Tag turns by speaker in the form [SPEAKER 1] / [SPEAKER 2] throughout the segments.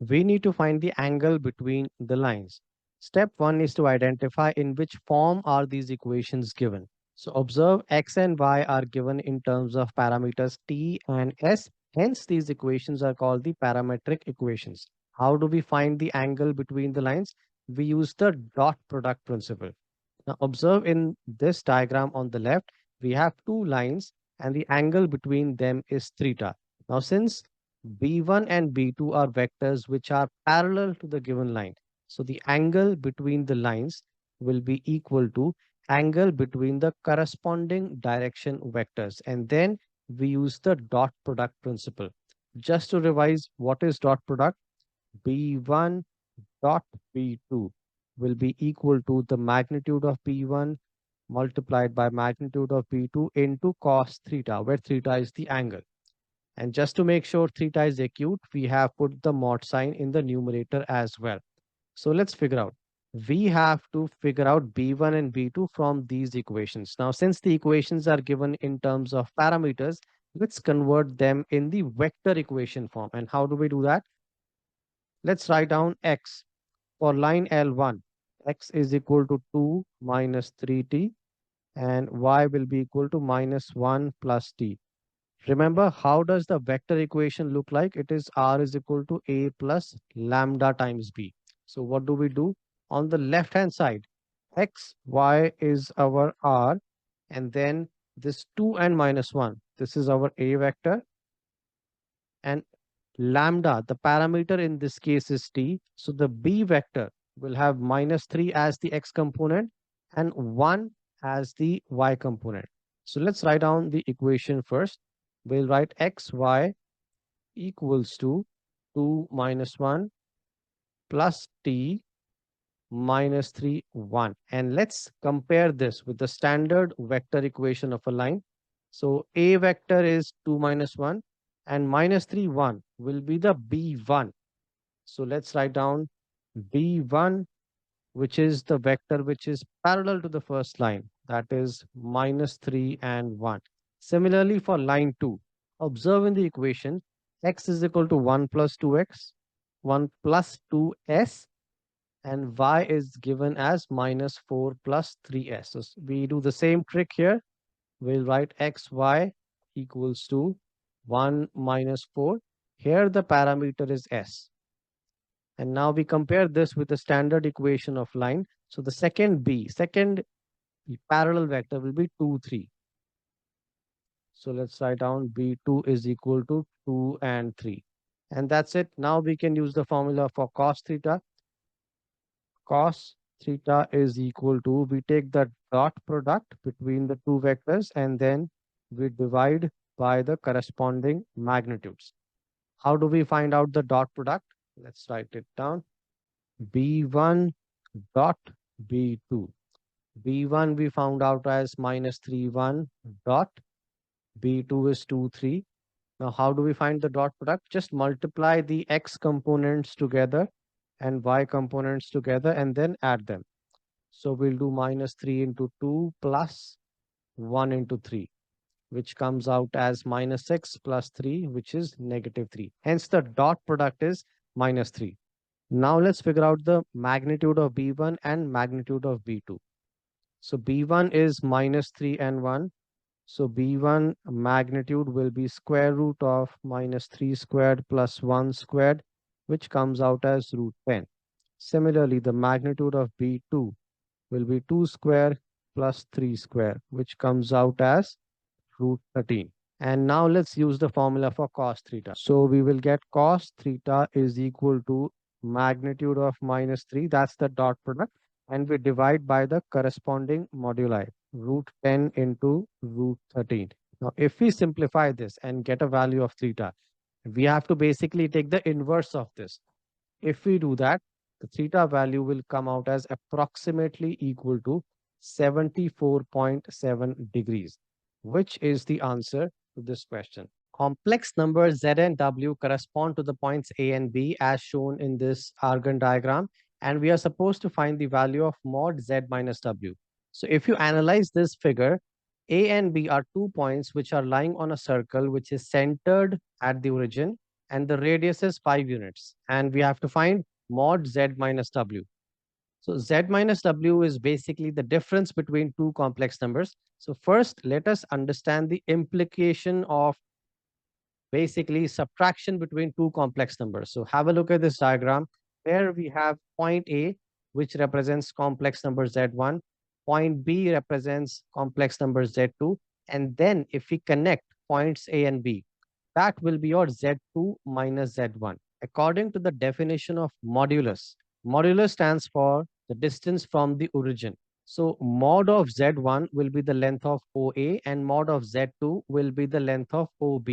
[SPEAKER 1] We need to find the angle between the lines. Step 1 is to identify in which form are these equations given. So observe x and y are given in terms of parameters t and s. Hence, these equations are called the parametric equations. How do we find the angle between the lines? We use the dot product principle. Now observe in this diagram on the left, we have two lines and the angle between them is theta. Now since B1 and B2 are vectors which are parallel to the given line, so the angle between the lines will be equal to angle between the corresponding direction vectors. And then we use the dot product principle. Just to revise, what is dot product? B1 dot B2 will be equal to the magnitude of B1 multiplied by magnitude of B2 into cos theta, where theta is the angle. And just to make sure theta is acute, we have put the mod sign in the numerator as well. So let's figure out. We have to figure out B1 and B2 from these equations. Now, since the equations are given in terms of parameters, let's convert them in the vector equation form. And how do we do that? Let's write down x. For line L1, x is equal to 2 minus 3t and y will be equal to minus 1 plus t. Remember, how does the vector equation look like? It is r is equal to a plus lambda times b. So what do we do? On the left hand side, x, y is our r, and then this 2 and minus 1, this is our a vector, and lambda, the parameter in this case is t. So the b vector will have minus 3 as the x component and 1 as the y component. So let's write down the equation first. We'll write xy equals to 2 minus 1 plus t minus 3, 1. And let's compare this with the standard vector equation of a line. So a vector is 2 minus 1 and minus 3, 1 will be the b1. So let's write down b1, which is the vector which is parallel to the first line, that is minus 3 and 1. Similarly, for line 2, observe in the equation x is equal to 1 plus 2x, 1 plus 2s, and y is given as minus 4 plus 3s. So we do the same trick here. We'll write xy equals to 1 minus 4. Here the parameter is s. And now we compare this with the standard equation of line. So the second parallel vector will be 2, 3. So let's write down b2 is equal to 2 and 3. And that's it. Now we can use the formula for cos theta. Cos theta is equal to, we take the dot product between the two vectors and then we divide by the corresponding magnitudes. How do we find out the dot product? Let's write it down. B1 dot B2. B1 we found out as minus 3, 1 dot. B2 is 2, 3. Now, how do we find the dot product? Just multiply the x components together and y components together and then add them. So we'll do minus 3 into 2 plus 1 into 3, which comes out as minus 6 plus 3, which is negative 3. Hence, the dot product is minus 3. Now let's figure out the magnitude of B1 and magnitude of B2. So B1 is minus 3 and 1. So B1 magnitude will be square root of minus 3 squared plus 1 squared, which comes out as root 10. Similarly, the magnitude of B2 will be 2 square plus 3 square, which comes out as root 13. And now let's use the formula for cos theta. So we will get cos theta is equal to magnitude of minus 3, that's the dot product, and we divide by the corresponding moduli, root 10 into root 13. Now, if we simplify this and get a value of theta, we have to basically take the inverse of this. If we do that, the theta value will come out as approximately equal to 74.7 degrees, which is the answer to this question. Complex numbers z and w correspond to the points a and b as shown in this Argand diagram, and we are supposed to find the value of mod z minus w. So if you analyze this figure, a and b are 2 points which are lying on a circle which is centered at the origin, and the radius is 5 units. And we have to find mod z minus w. So z minus w is basically the difference between two complex numbers. So first, let us understand the implication of basically subtraction between two complex numbers. So have a look at this diagram. Here we have point A, which represents complex number Z1. Point B represents complex number Z2. And then if we connect points A and B, that will be your Z2 minus Z1. According to the definition of modulus, modulus stands for the distance from the origin. So mod of Z1 will be the length of OA and mod of Z2 will be the length of OB.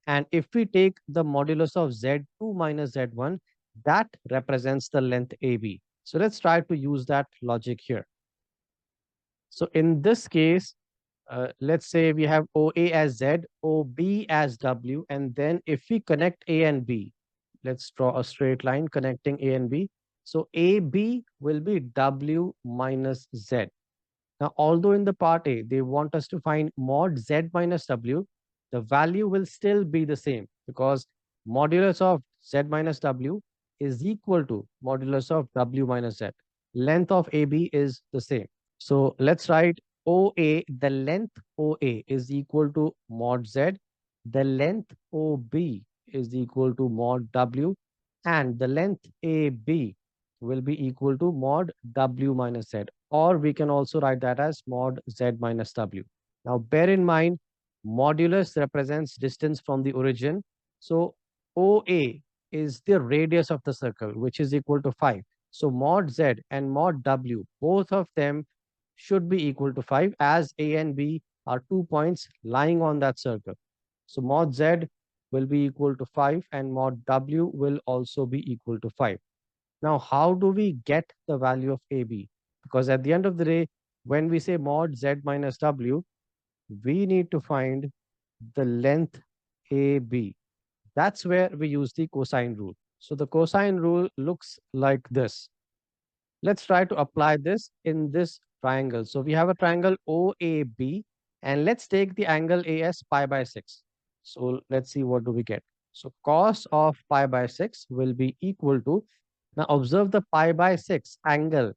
[SPEAKER 1] And if we take the modulus of Z2 minus Z1, that represents the length AB. So let's try to use that logic here. So in this case, let's say we have OA as Z, OB as W, and then if we connect A and B, let's draw a straight line connecting A and B. So AB will be W minus Z. Now, although in the part A, they want us to find mod Z minus W, the value will still be the same because modulus of Z minus W is equal to modulus of W minus Z. Length of AB is the same. So let's write OA, the length OA is equal to mod Z, the length OB is equal to mod W, and the length AB will be equal to mod W minus Z, or we can also write that as mod Z minus W. Now bear in mind, modulus represents distance from the origin. So OA is the radius of the circle, which is equal to 5. So mod Z and mod W, both of them should be equal to 5 as A and B are 2 points lying on that circle. So mod Z will be equal to 5 and mod W will also be equal to 5. Now, how do we get the value of AB? Because at the end of the day, when we say mod Z minus W, we need to find the length AB. That's where we use the cosine rule. So the cosine rule looks like this. Let's try to apply this in this triangle. So we have a triangle OAB, and let's take the angle AS pi by 6. So let's see what do we get. So cos of pi by 6 will be equal to, now observe the pi by 6 angle.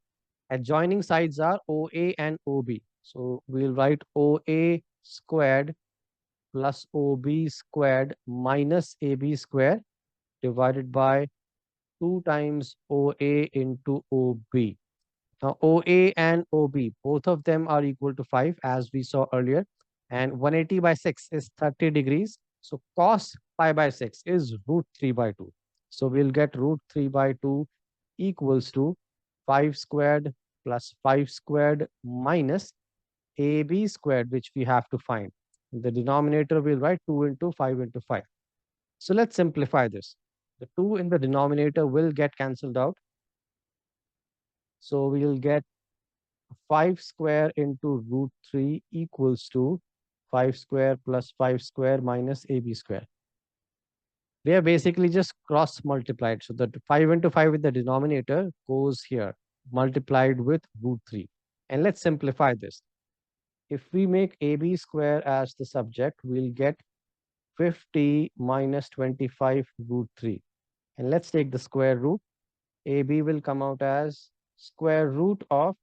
[SPEAKER 1] Adjoining sides are OA and OB. So we'll write OA squared plus OB squared minus AB squared divided by 2 times OA into OB. Now, OA and OB, both of them are equal to 5 as we saw earlier. And 180 by 6 is 30 degrees. So cos pi by 6 is root 3 by 2. So we'll get root 3 by 2 equals to 5 squared plus 5 squared minus AB squared, which we have to find. In the denominator, we'll write 2 into 5 into 5. So let's simplify this. The 2 in the denominator will get cancelled out. So we'll get 5 square into root 3 equals to 5 square plus 5 square minus AB square. We have basically just cross multiplied. So that 5 into 5 with the denominator goes here, multiplied with root 3. And let's simplify this. If we make AB square as the subject, we'll get 50 minus 25 root 3. And let's take the square root. AB will come out as square root of,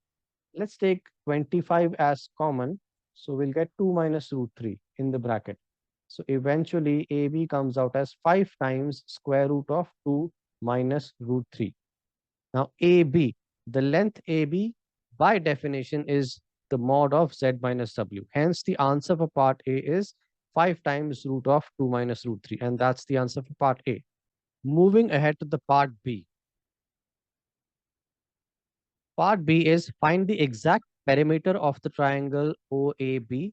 [SPEAKER 1] let's take 25 as common. So we'll get 2 minus root 3 in the bracket. So eventually AB comes out as 5 times square root of 2 minus root 3. Now AB, the length AB by definition is the mod of Z minus W. Hence the answer for part A is 5 times root of 2 minus root 3. And that's the answer for part A. Moving ahead to the part B. Part B is find the exact perimeter of the triangle OAB.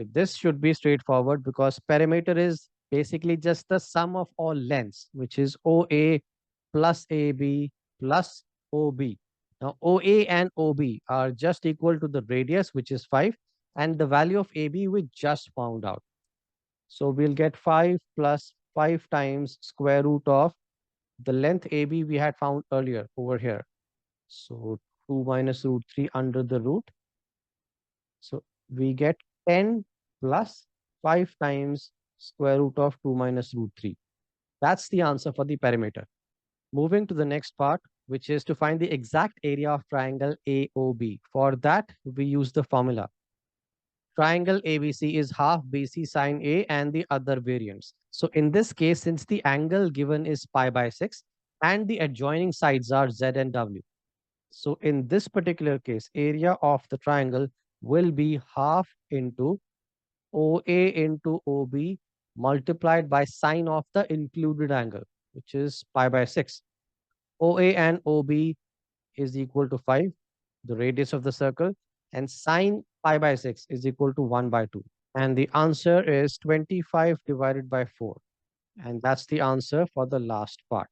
[SPEAKER 1] Okay, this should be straightforward because perimeter is basically just the sum of all lengths, which is OA plus AB plus OB. Now, OA and OB are just equal to the radius, which is 5, and the value of AB we just found out. So we'll get 5 plus 5 times square root of the length AB we had found earlier over here. So 2 minus root 3 under the root. So we get 10 plus 5 times square root of 2 minus root 3. That's the answer for the perimeter. Moving to the next part, which is to find the exact area of triangle AOB. For that, we use the formula. Triangle ABC is half BC sine A and the other variants. So in this case, since the angle given is pi by 6 and the adjoining sides are Z and W. So in this particular case, area of the triangle will be half into OA into OB multiplied by sine of the included angle, which is pi by 6. OA and OB is equal to 5, the radius of the circle, and sine pi by 6 is equal to 1 by 2. And the answer is 25 divided by 4. And that's the answer for the last part.